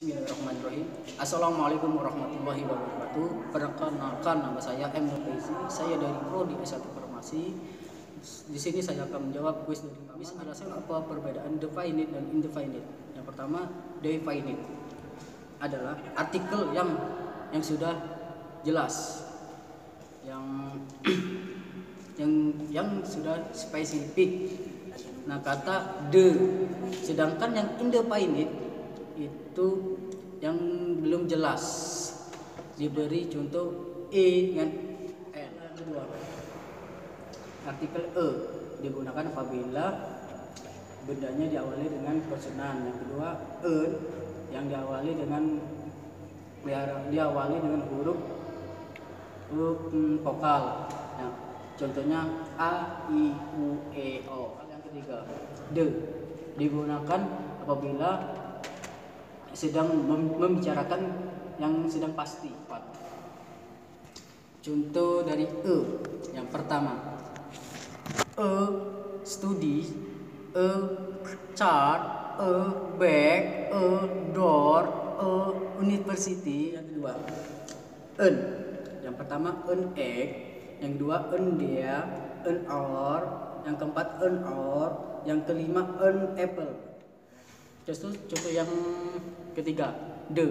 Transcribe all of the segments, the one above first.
Bismillahirrahmanirrahim. Assalamualaikum warahmatullahi wabarakatuh. Perkenalkan, nama saya M. Nurfaizi. Saya dari Prodi S1 Farmasi. Di sini saya akan menjawab kuis dari kami. Menjelaskan apa perbedaan definite dan indefinite. Yang pertama, definite adalah artikel yang sudah jelas, yang yang sudah spesifik. Nah, kata the. Sedangkan yang indefinite itu yang belum jelas, diberi contoh dengan n. Yang kedua, artikel digunakan apabila bendanya diawali dengan konsonan. Yang kedua, yang diawali dengan huruf vokal. Nah, contohnya a, i, u, e, o. Yang ketiga, the digunakan apabila sedang membicarakan yang sedang pasti. Contoh dari yang pertama, study, chart, bag, door, university. Yang kedua, yang pertama egg, yang kedua dia, hour, yang keempat hour, yang kelima apple. Contoh yang ketiga, the.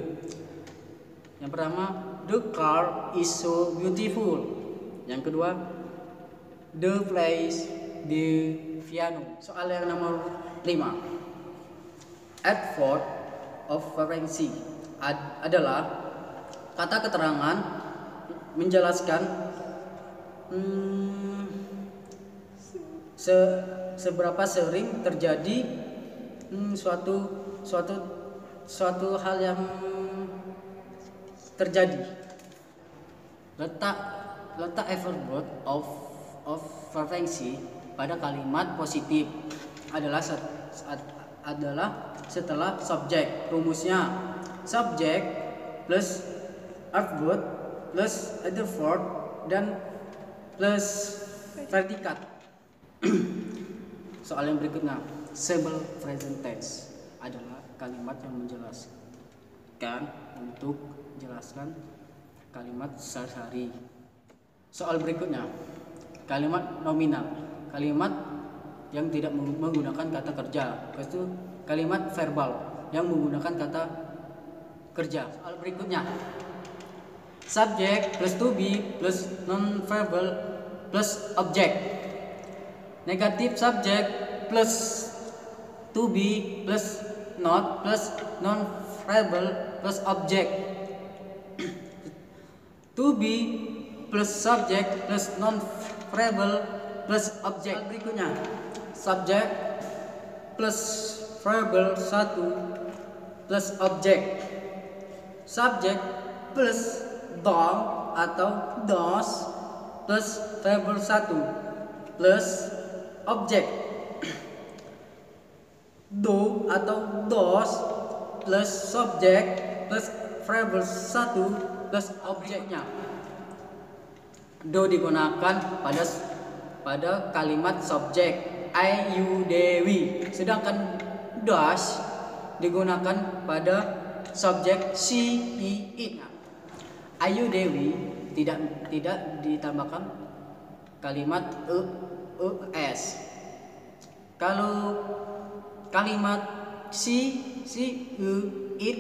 Yang pertama, the car is so beautiful. Yang kedua, the plays the piano. Soal yang nomor 5, adverb of reference adalah kata keterangan menjelaskan seberapa sering terjadi suatu hal yang terjadi. Letak adverb of reference pada kalimat positif adalah setelah subjek. Rumusnya subjek plus adverb plus adverb dan plus predikat. Soal yang berikutnya, simple present tense adalah kalimat yang menjelaskan untuk jelaskan kalimat sehari-hari. Soal berikutnya, kalimat nominal, kalimat yang tidak menggunakan kata kerja. Itu kalimat verbal yang menggunakan kata kerja. Soal berikutnya, subject plus to be plus non-verbal plus object. Negatif subject plus to be plus not plus non-verbal plus object. To be plus subject plus non-verbal plus object. Berikutnya, subject plus verbal 1 plus object. Subject plus dom atau dos plus verbal 1 plus object. Do atau dos plus subject plus verbal 1 plus objeknya. Do digunakan pada kalimat subjek Ayu Dewi, sedangkan das digunakan pada subjek she, he, it. Ayu Dewi tidak ditambahkan kalimat es. Kalau kalimat she, it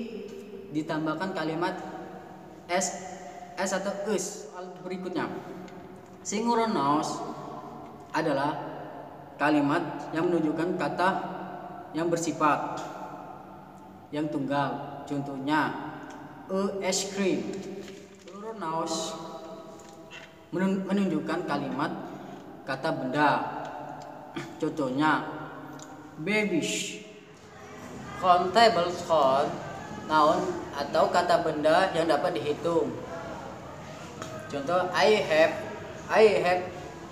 ditambahkan kalimat s atau us. Berikutnya, singular nouns adalah kalimat yang menunjukkan kata yang bersifat yang tunggal. Contohnya, ice cream. Plural nouns menunjukkan kalimat kata benda. Contohnya, babies. Countable noun atau kata benda yang dapat dihitung. Contoh, I have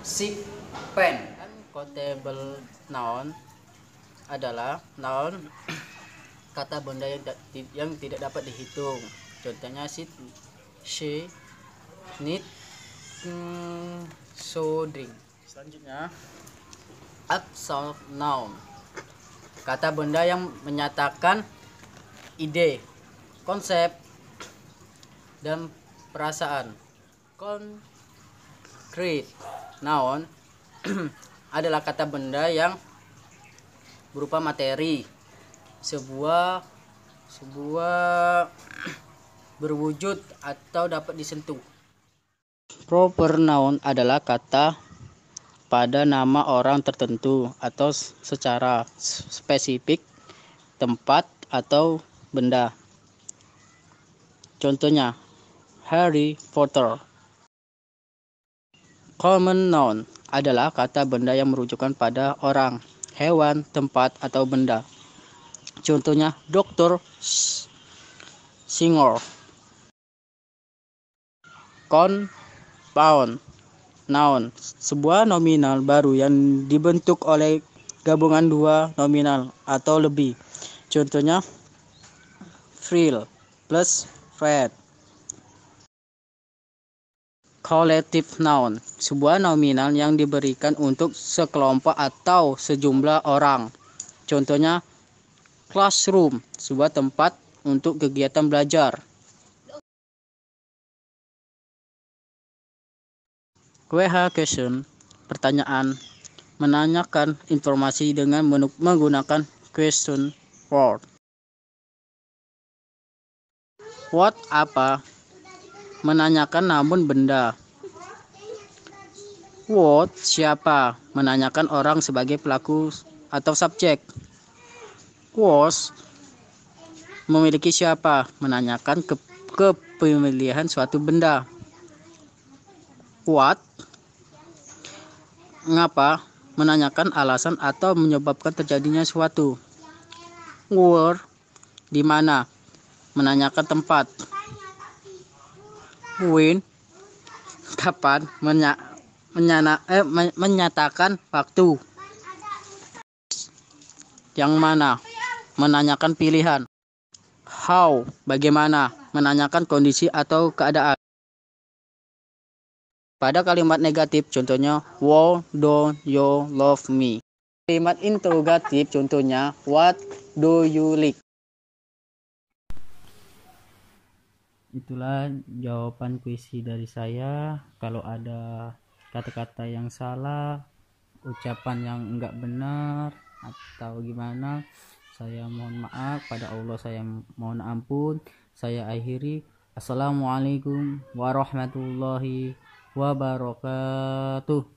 6 pen. Countable noun adalah noun kata benda yang tidak dapat dihitung. Contohnya, she, need, so, drink. Selanjutnya, absolute noun, kata benda yang menyatakan ide. Konsep dan perasaan. Concrete noun adalah kata benda yang berupa materi, sebuah berwujud atau dapat disentuh. Proper noun adalah kata pada nama orang tertentu atau secara spesifik tempat atau benda. Contohnya, Harry Potter. Common noun adalah kata benda yang merujukan pada orang, hewan, tempat, atau benda. Contohnya, Dr. Singer. Compound noun, sebuah nominal baru yang dibentuk oleh gabungan dua nominal atau lebih. Contohnya, Frill plus Fred. Collective noun, sebuah nominal yang diberikan untuk sekelompok atau sejumlah orang. Contohnya, classroom, sebuah tempat untuk kegiatan belajar. Question, pertanyaan, menanyakan informasi dengan menggunakan question word. What, apa, menanyakan namun benda. What, siapa, menanyakan orang sebagai pelaku atau subjek. Was, memiliki siapa, menanyakan kepemilikan suatu benda. What, ngapa, menanyakan alasan atau menyebabkan terjadinya suatu. Where, di mana, menanyakan tempat. When, kapan, menyatakan waktu. Yang mana, menanyakan pilihan. How, bagaimana, menanyakan kondisi atau keadaan. Pada kalimat negatif, contohnya, why don't you love me? Kalimat interrogatif, contohnya, what do you like? Itulah jawaban puisi dari saya. Kalau ada kata-kata yang salah, ucapan yang enggak benar, atau gimana, saya mohon maaf. Pada Allah saya mohon ampun. Saya akhiri. Assalamualaikum warahmatullahi wabarakatuh.